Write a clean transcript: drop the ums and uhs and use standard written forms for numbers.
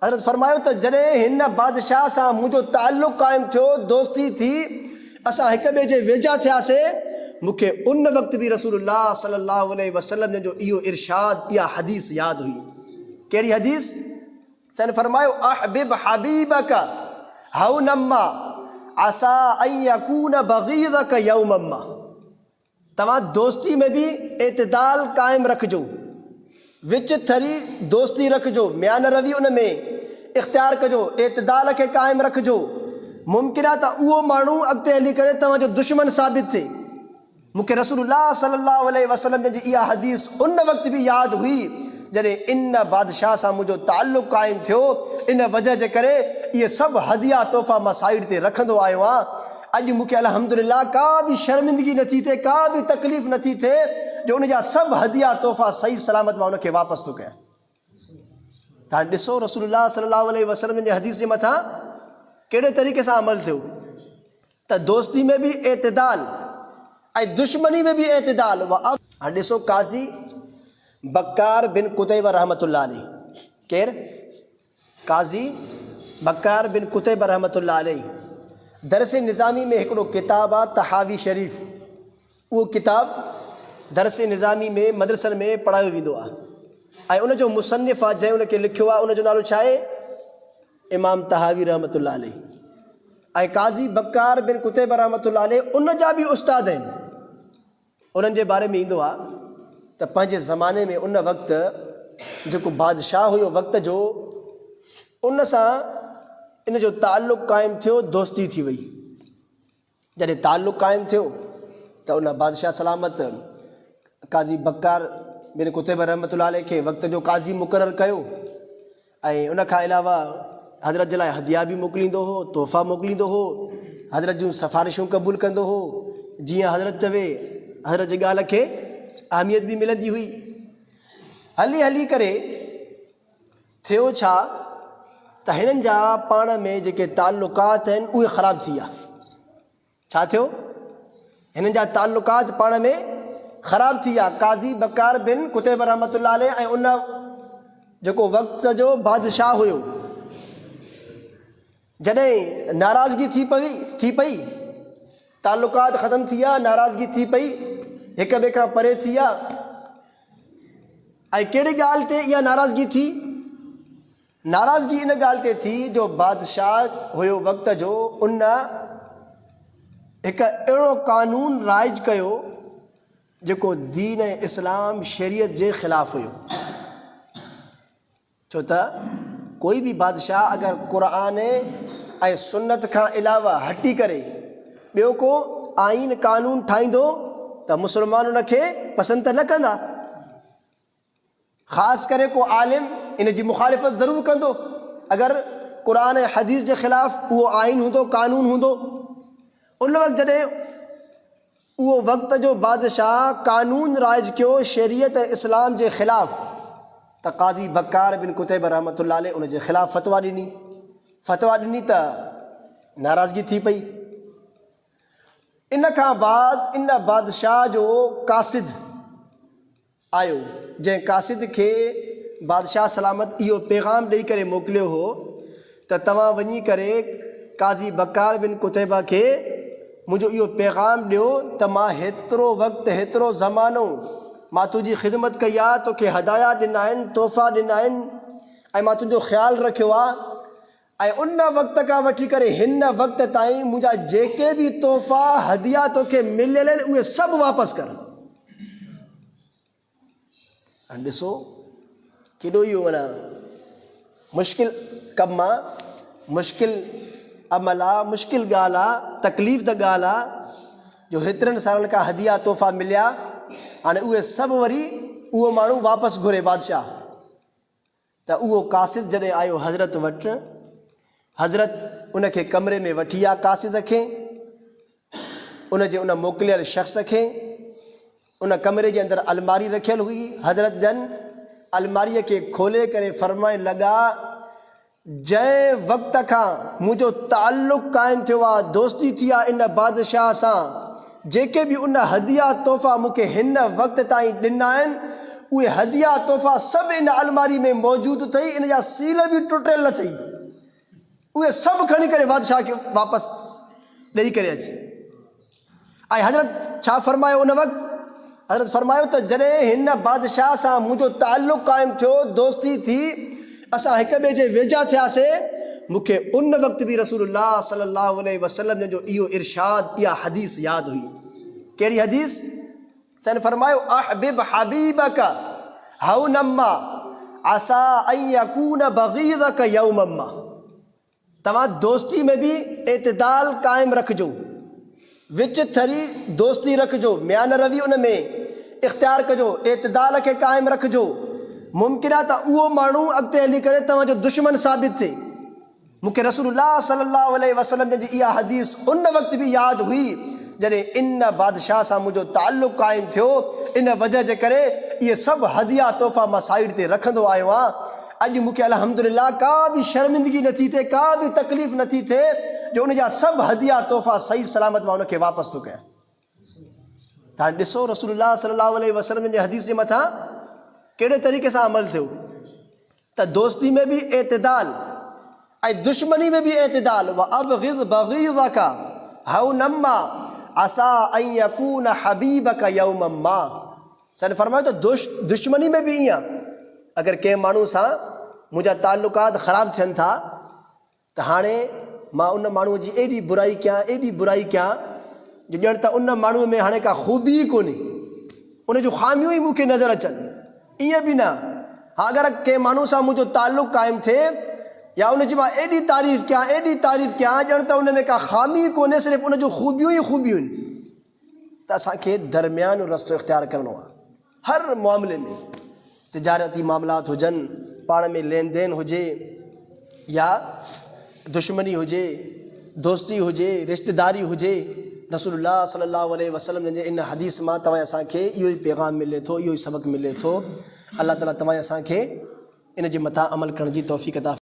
हज़रत फरमायो त जॾहिं हिन बादशाह सां मुंहिंजो ताल्लुक़ क़ाइमु थियो, दोस्ती थी, असां हिक ॿिए जे वेझा थियासीं, मूंखे उन वक़्तु बि रसूलुल्लाह सल्लल्लाहु अलैहि वसल्लम जो इहो इरशाद, इहा हदीस यादि हुई। कहिड़ी हदीस? सन फरमायो अहबिब हबीबक हौनम्मा असा अन यकून बगीदक यौमम्मा। तव्हां दोस्ती में बि एतिदाल क़ाइमु रखिजो, विच थरी दोस्ती रखिजो, म्यान रवि उन में इख़्तियार कजो, एतिदाल खे क़ाइमु रखिजो। मुमकिन आहे त उहो माण्हू अॻिते हली करे तव्हांजो दुश्मन साबित थिए। मूंखे रसूलुल्लाह सल्लल्लाहु अलैहि वसल्लम जी इहा हदीस उन वक़्तु बि यादि हुई जॾहिं इन बादशाह सां मुंहिंजो ताल्लुक़ क़ाइमु थियो। इन वजह जे करे इहे सभु हदिया तोहफ़ा मां साइड ते रखंदो आयो आहियां। अॼु मूंखे अल्हम्दुलिल्लाह का बि शर्मिंदगी नथी थिए, का बि तकलीफ़ नथी थिए जो उन जा सभु हदिया तोहफ़ा सही सलामत मां उनखे वापसि थो कयां। तव्हां ॾिसो रसूलुल्लाह सल्लल्लाहु अलैहि वसल्लम जी हदीस जे मथां कहिड़े तरीक़े सां अमल थियो त दोस्ती में बि एतिदाल ऐं दुश्मनी में बि एतिदाल। हाणे ॾिसो काज़ी बक्कार बिन कुतैबा रहमतुल्लाह अलैह, केरु? काज़ी बक्कार बिन कुतैबा रहमतुल्लाह अलैह। दरस निज़ामी में हिकिड़ो किताब आहे तहावी शरीफ़। उहो किताब दरस निज़ामी में मदरसनि में पढ़ायो वेंदो आहे ऐं उनजो मुसन्निफ़ आहे जंहिं उनखे लिखियो आहे, उनजो नालो छा आहे? इमाम तहावी रहमतुल्लाह अलैह। ऐं काज़ी बक्कार बिन कुतैबा रहमतुल्लाह अलैह उन जा बि उस्ताद आहिनि। उन्हनि जे बारे में ईंदो आहे त पंहिंजे ज़माने में उन वक़्तु जेको बादशाह हुयो वक़्त जो, उन सां इन जो ताल्लुक़ क़ाइमु थियो, दोस्ती थी वई। जॾहिं ताल्लुक़ क़ाइमु थियो त उन बादशाह सलामत काज़ी बक्कार बिन कुतैबा रहमतुल्लाह अलैह खे वक़्त जो काज़ी मुक़ररु कयो ऐं उन खां अलावा हज़रत जे लाइ हदिया बि मोकिलींदो हो, तोहफ़ा मोकिलींदो हो, हज़रत जूं सिफ़ारिशूं क़बूलु कंदो हो। जीअं हज़रत चवे, हज़रत जी ॻाल्हि खे अहमियत बि मिलंदी हुई। हली हली करे थियो छा त हिननि जा पाण में जेके ताल्लुकात आहिनि उहे ख़राबु थी विया। छा थियो? हिननि जा ताल्लुकात पाण में ख़राबु थी विया। काज़ी बक्कार बिन कुतैबा रहमतुल्लाह अलैह ऐं उन जेको वक़्त जो बादशाह हुयो, जॾहिं नाराज़गी थी पई, ताल्लुकात ख़तमु थी विया, नाराज़गी थी पई, हिक ॿिए खां परे थी विया। ऐं कहिड़ी ॻाल्हि ते इहा नाराज़गी थी? नाराज़गी इन ॻाल्हि ते थी जो बादशाह हुयो वक़्त जो, उन हिकु अहिड़ो कानून राइज कयो जेको दीन इस्लाम शरीयत जे ख़िलाफ़ु हुयो। छो त कोई बि बादशाह अगरि क़ुरान ऐं सुन्नत खां अलावा हटी करे ॿियो को आइन कानून ठाहींदो त मुस्लमान उनखे पसंदि त न कंदा। ख़ासि करे को आलिम इन जी मुखालिफ़त ज़रूरु कंदो अगरि क़ुरान ऐं हदीस जे ख़िलाफ़ु उहो आइन हूंदो, कानून हूंदो। उन वक़्तु जॾहिं उहो वक़्त जो बादशाह कानून राइज कयो शरीयत ऐं इस्लाम जे ख़िलाफ़ु, त काज़ी बक्कार बिन कुतैबा रहमतुल्लाह अलैह उन जे ख़िलाफ़ु फ़तवा ॾिनी त नाराज़गी थी पई। इन खां बाद इन बादशाह जो कासिद आयो, जंहिं कासिद खे बादशाह सलामत इहो पैगाम ॾेई करे मोकिलियो हो त तव्हां वञी करे काज़ी बक्कार बिन कुतैबा खे मुंहिंजो इहो पैगाम ॾियो त मां हेतिरो वक़्तु, हेतिरो ज़मानो मां तुंहिंजी ख़िदमत कई आहे, तोखे हदाया ॾिना आहिनि, तोहफ़ा ॾिना आहिनि ऐं मां तुंहिंजो ख़्यालु रखियो आहे। ऐं उन वक़्त खां वठी करे हिन वक़्त ताईं मुंहिंजा जेके बि तोहफ़ा हदिया तोखे मिलियल आहिनि उहे सभु वापसि कर। हाणे ॾिसो केॾो इहो माना मुश्किल कमु आहे, मुश्किल अमल आहे, मुश्किल ॻाल्हि आहे, तकलीफ़ त ॻाल्हि आहे जो हेतिरनि सालनि खां हदिया तोहफ़ा मिलिया, हाणे उहे सभु वरी उहो माण्हू वापसि घुरे बादशाह। त उहो कासिद जॾहिं आयो हज़रत वटि, हज़रत उनखे कमरे में वठी विया कासिद खे, उनजे उन मोकिलियल शख़्स खे। उन कमरे जे अंदरि अलमारी रखियलु हुई। हज़रत जन अलमारीअ खे खोले करे फ़रमाइण लॻा, जंहिं वक़्त खां मुंहिंजो ताल्लुक़ क़ाइमु थियो आहे, दोस्ती थी आहे इन बादशाह सां, जेके बि उन हदिया तोहफ़ा मूंखे हिन वक़्त ताईं ॾिना आहिनि उहे हदिया तोहफ़ा सभु इन अलमारी में मौजूदु अथई, इन जा सील बि टुटियल न अथई। उहे सभु खणी करे बादशाह खे वापसि ॾेई करे अचे। ऐं हज़रत छा फरमायो उन वक़्तु? हज़रत फरमायो त जॾहिं हिन बादशाह सां मुंहिंजो ताल्लुक़ क़ाइमु थियो, दोस्ती थी, असां हिक ॿिए जे वेझा थियासीं, मूंखे उन वक़्तु बि रसूलुल्लाह सल्लल्लाहु अलैहि वसल्लम जो इहो इरशाद, इहा हदीस यादि हुई। कहिड़ी हदीस? सन फरमायो अहबिब हबीबक हौनम्मा असा अन यकून बगीज़क यौमम्मा। तव्हां दोस्ती में बि एतिदाल क़ाइमु रखिजो, विच थरी दोस्ती रखिजो, म्यान रवि उन में इख़्तियार कजो, एतिदाल खे क़ाइमु रखिजो। मुमकिन आहे त उहो माण्हू अॻिते हली करे तव्हांजो दुश्मन साबित थिए। मूंखे रसूलुल्लाह सल्लल्लाहु अलैहि वसल्लम जी इहा हदीस उन वक़्तु बि यादि हुई जॾहिं इन बादशाह सां मुंहिंजो ताल्लुक़ क़ाइमु थियो। इन वजह जे करे इहे सभु हदिया तोहफ़ा मां साइड ते रखंदो आयो आहियां। अॼु मूंखे अल्हम्दुलिल्लाह का बि शर्मिंदगी नथी थिए, का बि तकलीफ़ नथी थिए जो उन जा सभु हदिया तोहफ़ा सही सलामत मां उनखे वापसि थो कयां। तव्हां ॾिसो रसूलुल्लाह सल्लल्लाहु अलैहि वसल्लम जे हदीस जे मथां कहिड़े तरीक़े सां अमल थियो त दोस्ती में बि एतिदाल ऐं दुश्मनी में बि एतिदाल। व अबग़िज़ बग़ीज़क हौनम्मा असा अन यकून हबीबक यौमम्मा। सन फरमायो त दुश्मनी में बि ईअं, अगरि कंहिं माण्हू सां मुंहिंजा ताल्लुकात ख़राबु थियनि था त हाणे मां उन माण्हूअ जी एॾी बुराई कयां जो ॼण त उन माण्हूअ में हाणे का ख़ूबी ई कोन्हे, उन जूं ख़ामियूं ई मूंखे नज़र अचनि। ईअं बि न, अगरि कंहिं माण्हू सां मुंहिंजो ताल्लुक़ क़ाइमु थिए या उनजी मां एॾी तारीफ़ कयां ॼण त उन में का ख़ामी कोन्हे, सिर्फ़ु उन जूं ख़ूबियूं ई ख़ूबियूं आहिनि। त असांखे दरमियानो रस्तो इख़्तियार करिणो आहे हर मामले में। तिजारती मामलात हुजनि, पाण में लेन देन हुजे या दुश्मनी हुजे, दोस्ती हुजे, रिश्तेदारी हुजे, रसूलुल्लाह सल्लल्लाहु अलैहि वसल्लम जे इन हदीस मां तव्हां असांखे इहो ई पैगाम मिले थो, इहो ई सबक़ मिले थो। अल्लाह ताला तव्हां असांखे इन जे मथां अमल करण जी तौफ़ीक़ अता